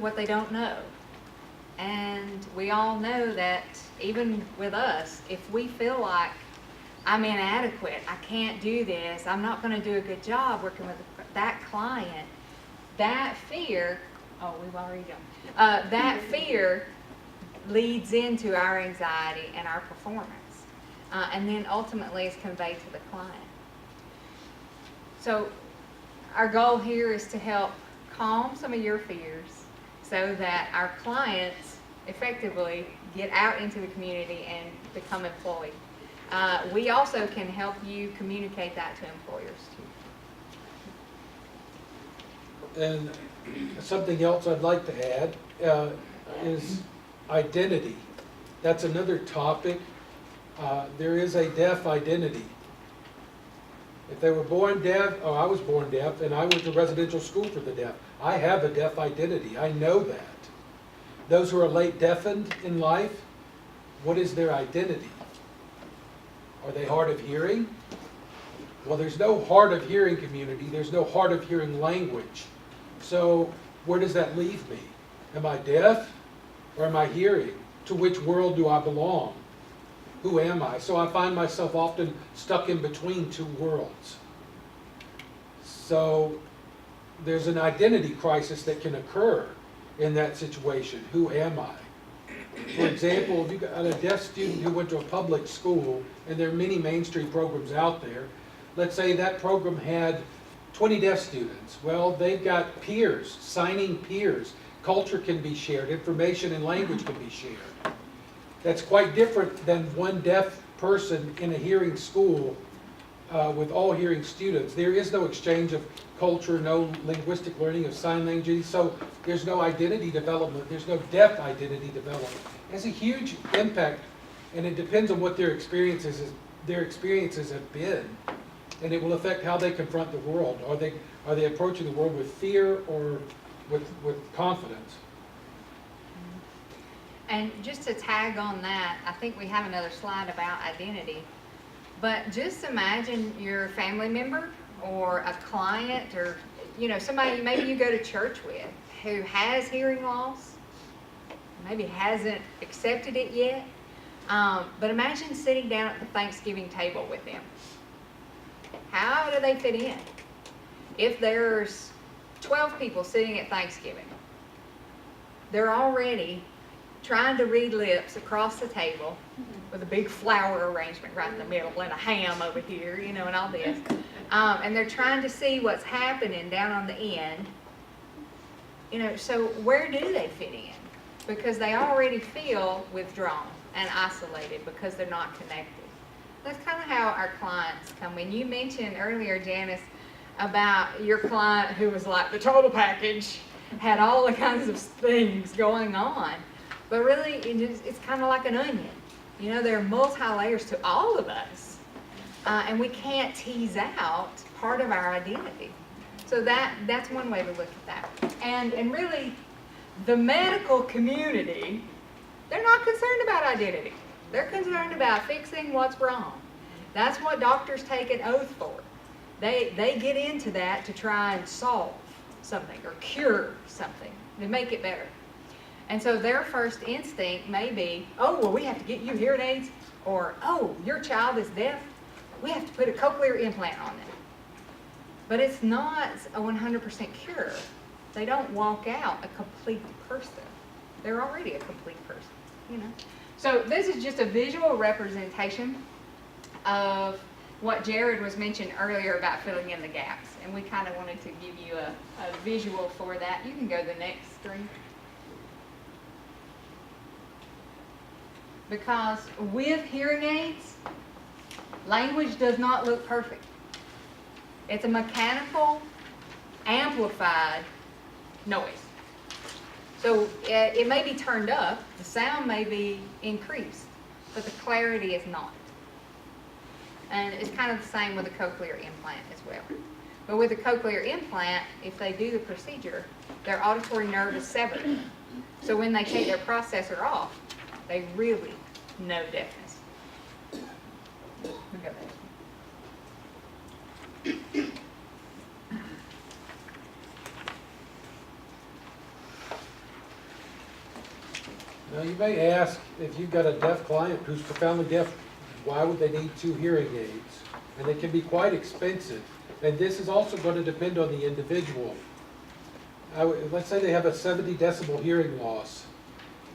what they don't know. And we all know that even with us, if we feel like I'm inadequate, I can't do this, I'm not going to do a good job working with that client, that fear, oh, we've already done, that fear leads into our anxiety and our performance. And then ultimately is conveyed to the client. So our goal here is to help calm some of your fears so that our clients effectively get out into the community and become employed. We also can help you communicate that to employers too. And something else I'd like to add is identity. That's another topic. There is a deaf identity. If they were born deaf, or I was born deaf, and I went to residential school for the deaf, I have a deaf identity. I know that. Those who are late deafened in life, what is their identity? Are they hard of hearing? Well, there's no hard of hearing community. There's no hard of hearing language. So where does that leave me? Am I deaf or am I hearing? To which world do I belong? Who am I? So I find myself often stuck in between two worlds. So there's an identity crisis that can occur in that situation. Who am I? For example, if you've got a deaf student who went to a public school, and there are many mainstream programs out there, let's say that program had 20 deaf students. Well, they've got peers, signing peers. Culture can be shared, information and language can be shared. That's quite different than one deaf person in a hearing school with all hearing students. There is no exchange of culture, no linguistic learning of sign language, so there's no identity development, there's no deaf identity development. It has a huge impact, and it depends on what their experiences have been, and it will affect how they confront the world. Are they approaching the world with fear or with confidence? And just to tag on that, I think we have another slide about identity. But just imagine you're a family member or a client or somebody maybe you go to church with who has hearing loss, maybe hasn't accepted it yet. But imagine sitting down at the Thanksgiving table with them. How do they fit in? If there's 12 people sitting at Thanksgiving, they're already trying to read lips across the table with a big flower arrangement right in the middle and a ham over here, and all this. And they're trying to see what's happening down on the end. So where do they fit in? Because they already feel withdrawn and isolated because they're not connected. That's kind of how our clients come in. You mentioned earlier, Janice, about your client who was like the total package, had all the kinds of things going on. But really, it's kind of like an onion. There are multi-layers to all of us. And we can't tease out part of our identity. So that's one way to look at that. And really, the medical community, they're not concerned about identity. They're concerned about fixing what's wrong. That's what doctors take an oath for. They get into that to try and solve something or cure something, to make it better. And so their first instinct may be, oh, well, we have to get you hearing aids, or, oh, your child is deaf, we have to put a cochlear implant on them. But it's not a 100% cure. They don't walk out a complete person. They're already a complete person, So this is just a visual representation of what Jared was mentioning earlier about filling in the gaps. And we kind of wanted to give you a visual for that. You can go to the next screen. Because with hearing aids, language does not look perfect. It's a mechanical, amplified noise. So it may be turned up, the sound may be increased, but the clarity is not. And it's kind of the same with a cochlear implant as well. But with a cochlear implant, if they do the procedure, their auditory nerve is severed. So when they take their processor off, they really know deafness. We'll go back. Now, you may ask, if you've got a deaf client who's profoundly deaf, why would they need 2 hearing aids? And they can be quite expensive. And this is also going to depend on the individual. Let's say they have a 70 decibel hearing loss.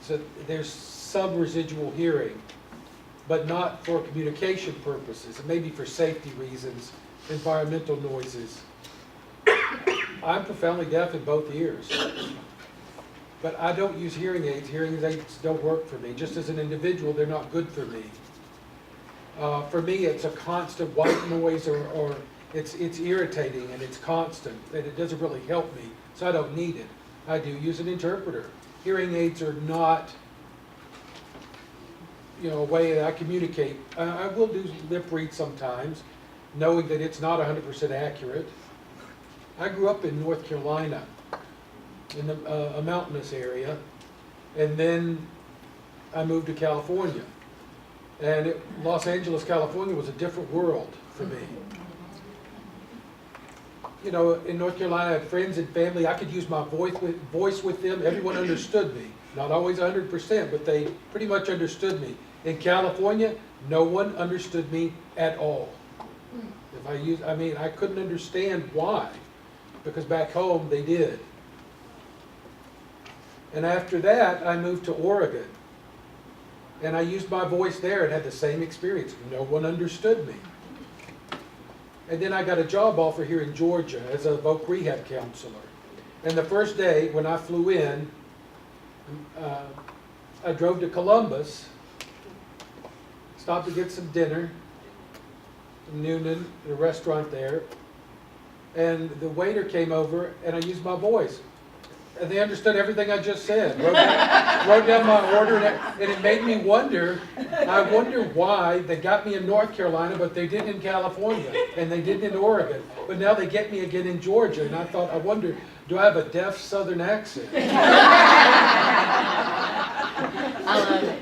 So there's some residual hearing, but not for communication purposes. It may be for safety reasons, environmental noises. I'm profoundly deaf in both ears. But I don't use hearing aids. Hearing aids don't work for me. Just as an individual, they're not good for me. For me, it's a constant white noise, or it's irritating and it's constant, and it doesn't really help me, so I don't need it. I do use an interpreter. Hearing aids are not, a way that I communicate. I will do lip read sometimes, knowing that it's not 100% accurate. I grew up in North Carolina, in a mountainous area, and then I moved to California. And Los Angeles, California was a different world for me. In North Carolina, I had friends and family. I could use my voice with them. Everyone understood me. Not always 100%, but they pretty much understood me. In California, no one understood me at all. I couldn't understand why, because back home they did. And after that, I moved to Oregon. And I used my voice there and had the same experience. No one understood me. And then I got a job offer here in Georgia as a voc rehab counselor. And the first day when I flew in, I drove to Columbus, stopped to get some dinner in Noonan, at a restaurant there. And the waiter came over and I used my voice. And they understood everything I just said. Wrote down my order, and it made me wonder. I wonder why they got me in North Carolina, but they didn't in California, and they didn't in Oregon. But now they get me again in Georgia, and I wonder, do I have a deaf Southern accent? I love it.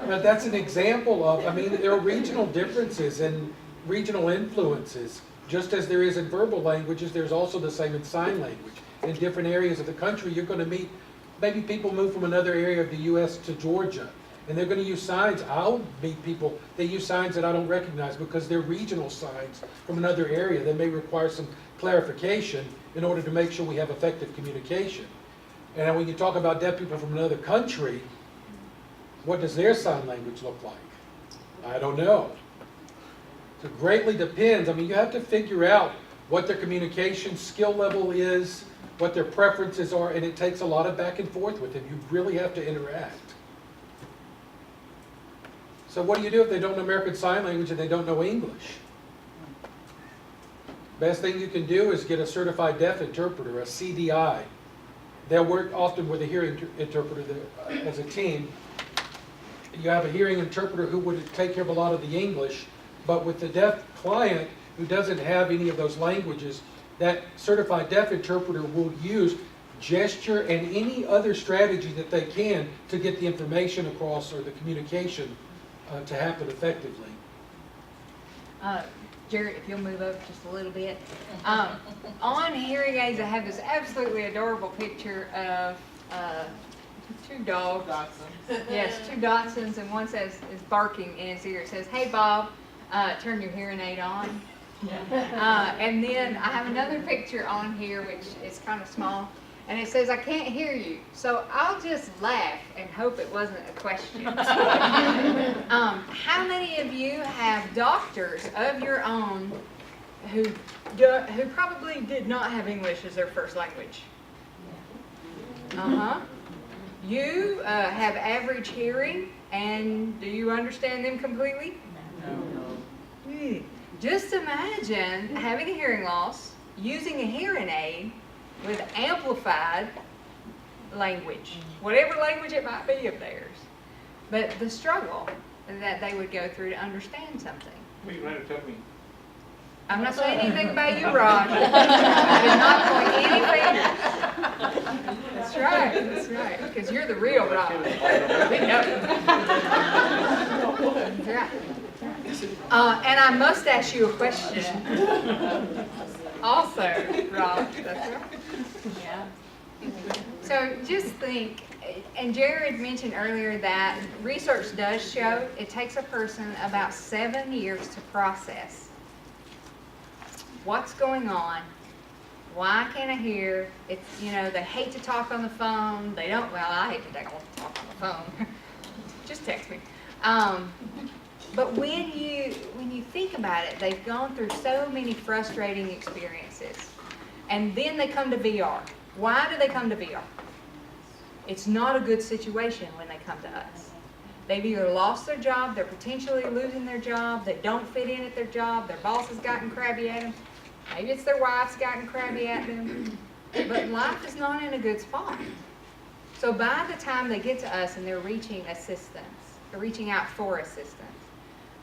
But that's an example of, there are regional differences and regional influences. Just as there is in verbal languages, there's also the same in sign language. In different areas of the country, you're going to meet, maybe people move from another area of the U.S. to Georgia, and they're going to use signs. I'll meet people, they use signs that I don't recognize because they're regional signs from another area. They may require some clarification in order to make sure we have effective communication. And when you talk about deaf people from another country, what does their sign language look like? I don't know. So it greatly depends. You have to figure out what their communication skill level is, what their preferences are, and it takes a lot of back and forth with them. You really have to interact. So what do you do if they don't know American Sign Language and they don't know English? Best thing you can do is get a certified deaf interpreter, a CDI. They'll work often with a hearing interpreter as a team. You have a hearing interpreter who would take care of a lot of the English, but with the deaf client who doesn't have any of those languages, that certified deaf interpreter will use gesture and any other strategy that they can to get the information across, or the communication to happen effectively. Jared, if you'll move up just a little bit. On hearing aids, I have this absolutely adorable picture of 2 dogs. Dachshund. Yes, 2 Dachshunds, and one is barking in his ear. It says, "Hey Bob, turn your hearing aid on." And then I have another picture on here, which is kind of small, and it says, "I can't hear you." So I'll just laugh and hope it wasn't a question. How many of you have doctors of your own who probably did not have English as their first language? You have average hearing, and do you understand them completely? No. Just imagine having a hearing loss, using a hearing aid with amplified language, whatever language it might be of theirs. But the struggle that they would go through to understand something. What are you trying to tell me? I'm not saying anything about you, Rod. I did not point any fingers. That's right, because you're the real Rod. We know. That's right. And I must ask you a question. Also, Rod, that's right. Yeah. So just think, And Jared mentioned earlier that research does show it takes a person about 7 years to process what's going on. Why can't I hear? It's, you know, they hate to talk on the phone. They don't, well, I hate to talk on the phone. Just text me. But when you think about it, they've gone through so many frustrating experiences. And then they come to VR. Why do they come to VR? It's not a good situation when they come to us. They've either lost their job, they're potentially losing their job, they don't fit in at their job, their boss has gotten crabby at them, maybe it's their wife's gotten crabby at them, but life is not in a good spot. So by the time they get to us and they're reaching assistance, they're reaching out for assistance,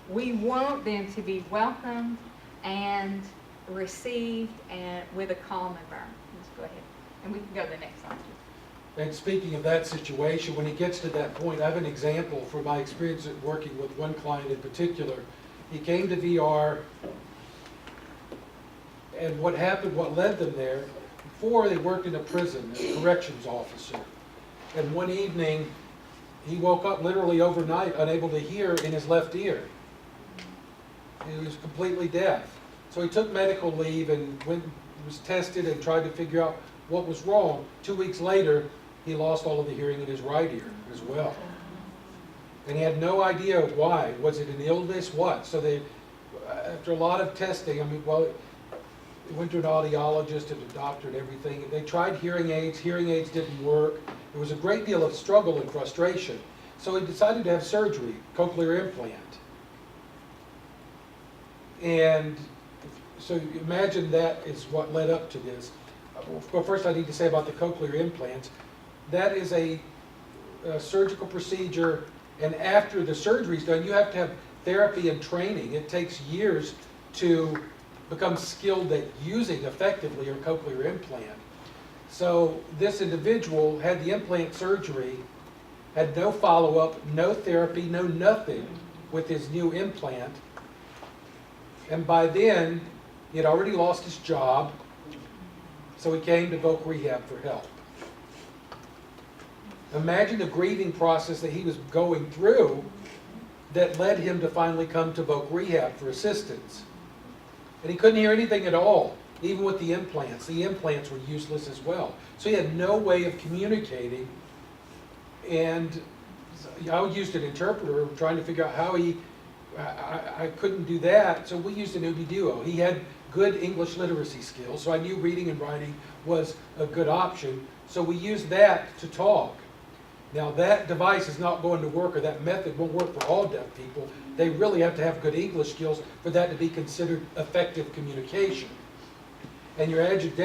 we want them to be welcomed and received and with a calm environment. Let's go ahead. And we can go to the next slide. And speaking of that situation, when it gets to that point, I have an example from my experience at working with one client in particular. He came to VR, and what happened, what led them there, before they worked in a prison as a corrections officer. And one evening, he woke up literally overnight unable to hear in his left ear. He was completely deaf. So he took medical leave and was tested and tried to figure out what was wrong. 2 weeks later, he lost all of the hearing in his right ear as well. And he had no idea why. Was it an illness? What? So they, after a lot of testing, I mean, well, he went to an audiologist and a doctor and everything. They tried hearing aids. Hearing aids didn't work. There was a great deal of struggle and frustration. So he decided to have surgery, cochlear implant. And so imagine that is what led up to this. Well, first I need to say about the cochlear implants. That is a surgical procedure, and after the surgery is done, you have to have therapy and training. It takes years to become skilled at using effectively your cochlear implant. So this individual had the implant surgery, had no follow-up, no therapy, no nothing with his new implant. And by then, he had already lost his job, so he came to Voc Rehab for help. Imagine the grieving process that he was going through that led him to finally come to Voc Rehab for assistance. And he couldn't hear anything at all, even with the implants. The implants were useless as well. So he had no way of communicating. And I used an interpreter trying to figure out how I couldn't do that, so we used an Ubi Duo. He had good English literacy skills, so I knew reading and writing was a good option. So we used that to talk. Now that device is not going to work, or that method won't work for all deaf people. They really have to have good English skills for that to be considered effective communication. And your average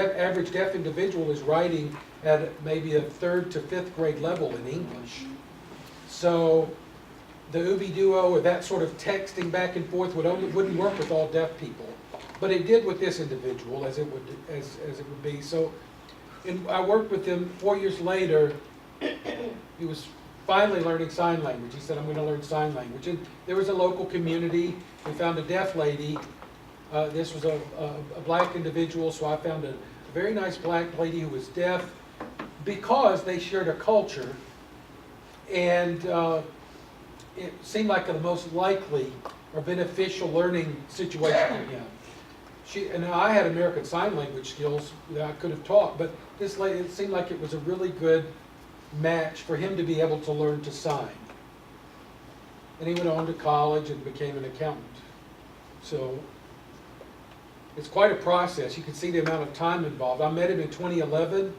deaf individual is writing at maybe a 3rd to 5th grade level in English. So the Ubi Duo or that sort of texting back and forth wouldn't work with all deaf people. But it did with this individual, as it would be. So I worked with him 4 years later. He was finally learning sign language. He said, I'm going to learn sign language. And there was a local community. We found a deaf lady. This was a black individual, so I found a very nice black lady who was deaf because they shared a culture. And it seemed like the most likely or beneficial learning situation for him. And I had American Sign Language skills that I could have taught, but this lady, it seemed like it was a really good match for him to be able to learn to sign. And he went on to college and became an accountant. So it's quite a process. You can see the amount of time involved. I met him in 2011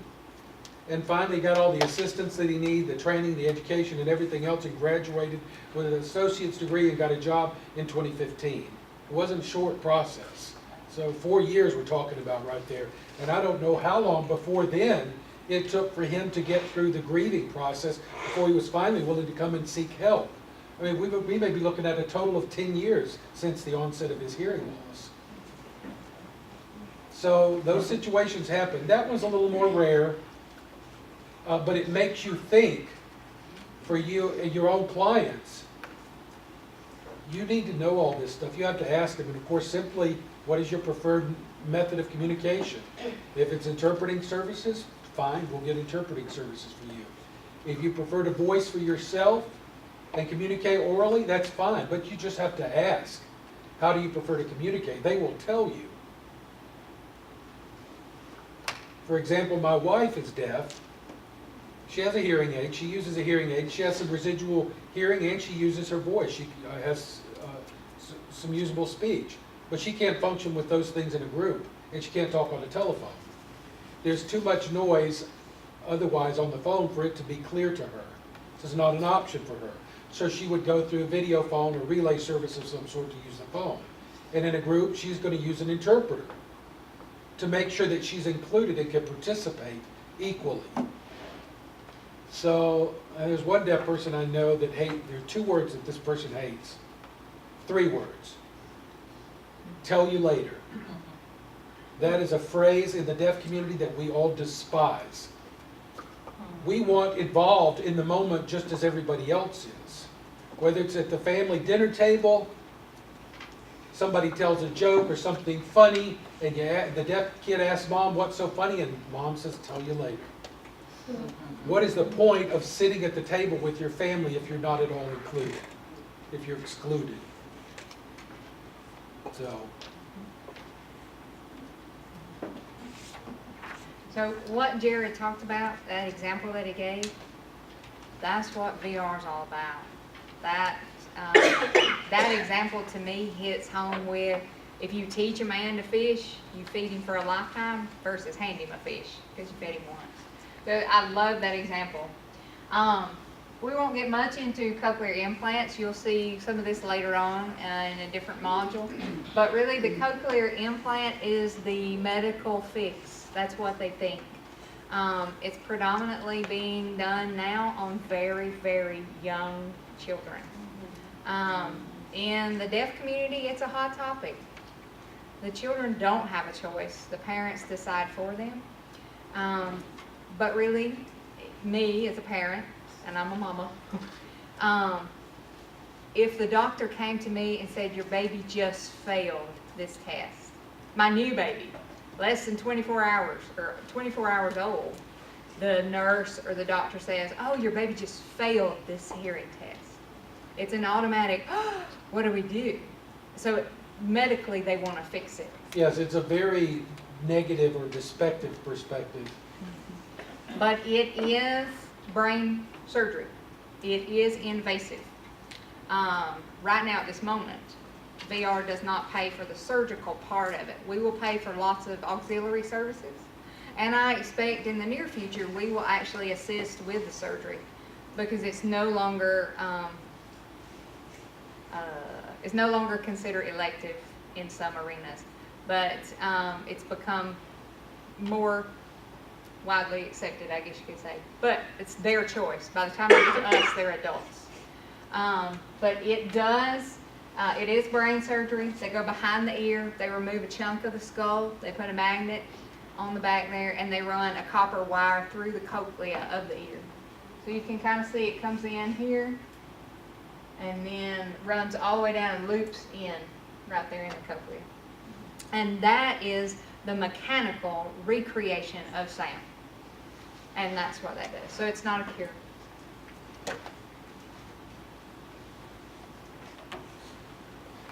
and finally got all the assistance that he needed, the training, the education, and everything else, and graduated with an associate's degree and got a job in 2015. It wasn't a short process. So 4 years we're talking about right there. And I don't know how long before then it took for him to get through the grieving process before he was finally willing to come and seek help. I mean, we may be looking at a total of 10 years since the onset of his hearing loss. So those situations happen. That one's a little more rare, but it makes you think for you and your own clients. You need to know all this stuff. You have to ask them, and of course, simply, what is your preferred method of communication? If it's interpreting services, fine, we'll get interpreting services for you. If you prefer to voice for yourself and communicate orally, that's fine, but you just have to ask, how do you prefer to communicate? They will tell you. For example, my wife is deaf. She has a hearing aid. She uses a hearing aid. She has some residual hearing and she uses her voice. She has some usable speech. But she can't function with those things in a group, and she can't talk on the telephone. There's too much noise otherwise on the phone for it to be clear to her. This is not an option for her. So she would go through a video phone or relay service of some sort to use the phone. And in a group, she's going to use an interpreter to make sure that she's included and can participate equally. So there's one deaf person I know that there are 2 words that this person hates. 3 words. Tell you later. That is a phrase in the deaf community that we all despise. We want involved in the moment just as everybody else is. Whether it's at the family dinner table, somebody tells a joke or something funny, and the deaf kid asks mom, what's so funny? And mom says, tell you later. What is the point of sitting at the table with your family if you're not at all included, if you're excluded? So what Jerry talked about, that example that he gave, that's what VR is all about. That example to me hits home with, if you teach a man to fish, you feed him for a lifetime versus hand him a fish because you fed him once. So I love that example. We won't get much into cochlear implants. You'll see some of this later on in a different module. But really the cochlear implant is the medical fix. That's what they think. It's predominantly being done now on very, very young children. In the deaf community, it's a hot topic. The children don't have a choice. The parents decide for them. But really, me as a parent, and I'm a mama, if the doctor came to me and said, your baby just failed this test, my new baby, less than 24 hours or 24 hours old, the nurse or the doctor says, oh, your baby just failed this hearing test. It's an automatic, oh, what do we do? So medically, they want to fix it. Yes, it's a very negative or despective perspective. But it is brain surgery. It is invasive. Right now at this moment, VR does not pay for the surgical part of it. We will pay for lots of auxiliary services. And I expect in the near future, we will actually assist with the surgery because it's no longer considered elective in some arenas. But it's become more widely accepted, I guess you could say. But it's their choice. By the time they get to us, they're adults. But it does, it is brain surgery. They go behind the ear, they remove a chunk of the skull, they put a magnet on the back there, and they run a copper wire through the cochlea of the ear. So you can kind of see it comes in here, and then runs all the way down and loops in right there in the cochlea. And that is the mechanical recreation of sound. And that's what that does. So it's not a cure.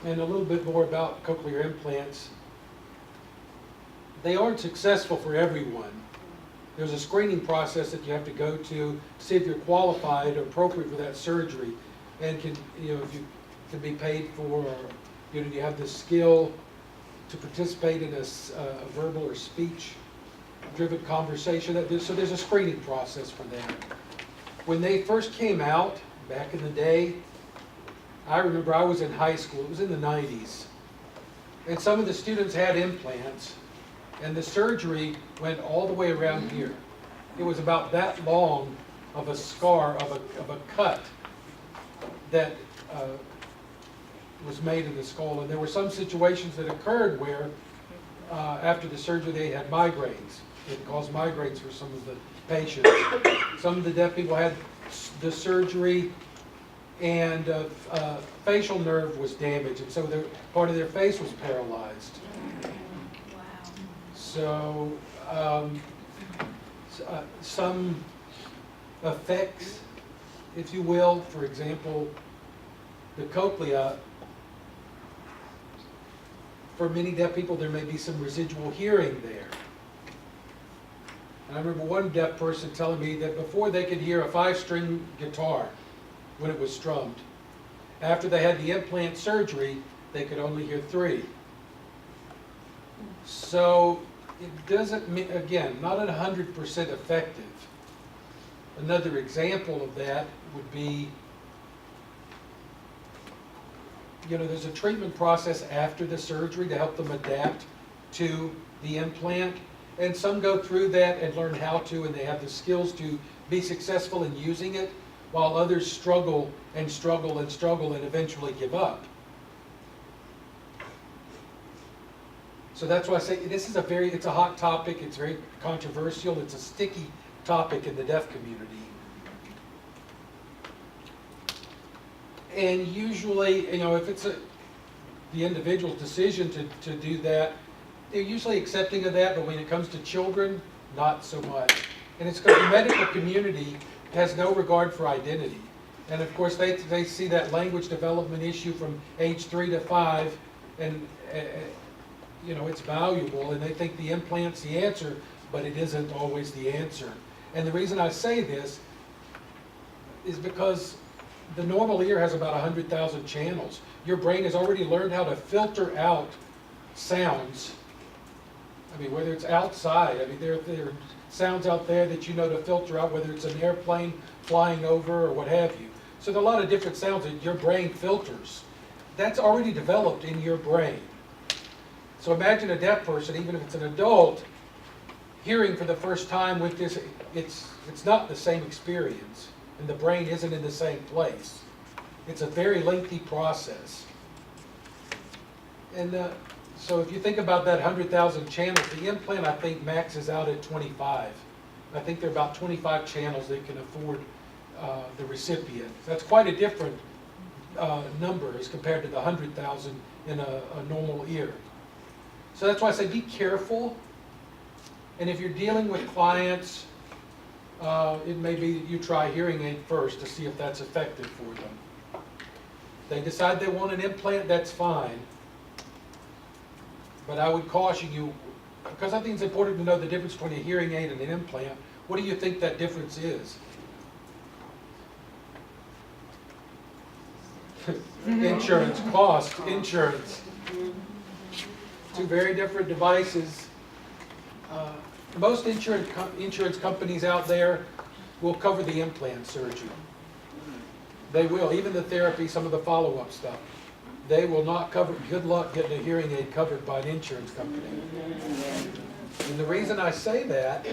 And a little bit more about cochlear implants. They aren't successful for everyone. There's a screening process that you have to go to see if you're qualified or appropriate for that surgery, and if you can be paid for, or you have the skill to participate in a verbal or speech-driven conversation. So there's a screening process for that. When they first came out back in the day, I remember I was in high school. It was in the 90s, and some of the students had implants. And the surgery went all the way around here. It was about that long of a scar, of a cut that was made in the skull. And there were some situations that occurred where after the surgery they had migraines. It caused migraines for some of the patients. Some of the deaf people had the surgery and facial nerve was damaged, and so part of their face was paralyzed. So some effects, if you will. For example, the cochlea, for many deaf people, there may be some residual hearing there. And I remember one deaf person telling me that before they could hear a 5-string guitar when it was strummed, after they had the implant surgery, they could only hear 3. So it doesn't mean, again, not at 100% effective. Another example of that would be, there's a treatment process after the surgery to help them adapt to the implant. And some go through that and learn how to, and they have the skills to be successful in using it, while others struggle and struggle and struggle and eventually give up. So that's why I say this is it's a hot topic, it's very controversial, it's a sticky topic in the deaf community. And usually, if it's the individual's decision to do that, they're usually accepting of that, but when it comes to children, not so much. And it's because the medical community has no regard for identity. And of course, they see that language development issue from age 3 to 5, and it's valuable, and they think the implant's the answer, but it isn't always the answer. And the reason I say this is because the normal ear has about 100,000 channels. Your brain has already learned how to filter out sounds. I mean, whether it's outside, there are sounds out there that you know to filter out, whether it's an airplane flying over or what have you. So there are a lot of different sounds that your brain filters. That's already developed in your brain. So imagine a deaf person, even if it's an adult, hearing for the first time with this, it's not the same experience. And the brain isn't in the same place. It's a very lengthy process. And so if you think about that 100,000 channels, the implant, I think, maxes out at 25. I think there are about 25 channels that can afford the recipient. That's quite a different number as compared to the 100,000 in a normal ear. So that's why I say be careful. And if you're dealing with clients, it may be that you try hearing aid first to see if that's effective for them. They decide they want an implant, that's fine. But I would caution you, because I think it's important to know the difference between a hearing aid and an implant. What do you think that difference is? Insurance, cost, insurance. Two very different devices. Most insurance companies out there will cover the implant surgery. They will, even the therapy, some of the follow-up stuff. They will not cover. Good luck getting a hearing aid covered by an insurance company. And the reason I say that,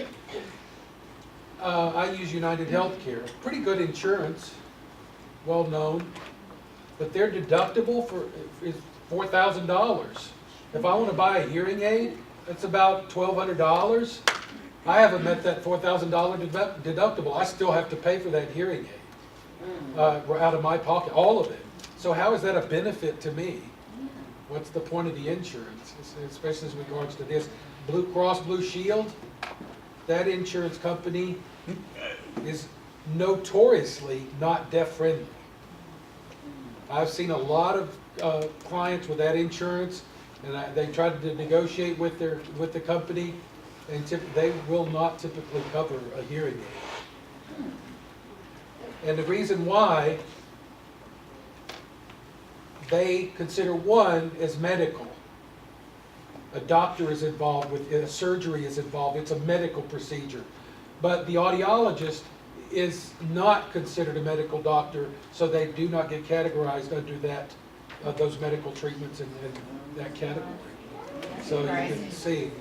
I use United Healthcare. Pretty good insurance, well known, but their deductible is $4,000. If I want to buy a hearing aid, it's about $1,200. I haven't met that $4,000 deductible. I still have to pay for that hearing aid out of my pocket, all of it. So how is that a benefit to me? What's the point of the insurance, especially as regards to this? Blue Cross Blue Shield, that insurance company is notoriously not deaf-friendly. I've seen a lot of clients with that insurance, and they tried to negotiate with the company, and they will not typically cover a hearing aid. And the reason why, they consider one as medical. A doctor is involved with it, a surgery is involved, it's a medical procedure. But the audiologist is not considered a medical doctor, so they do not get categorized under that, those medical treatments in that category. So you can see.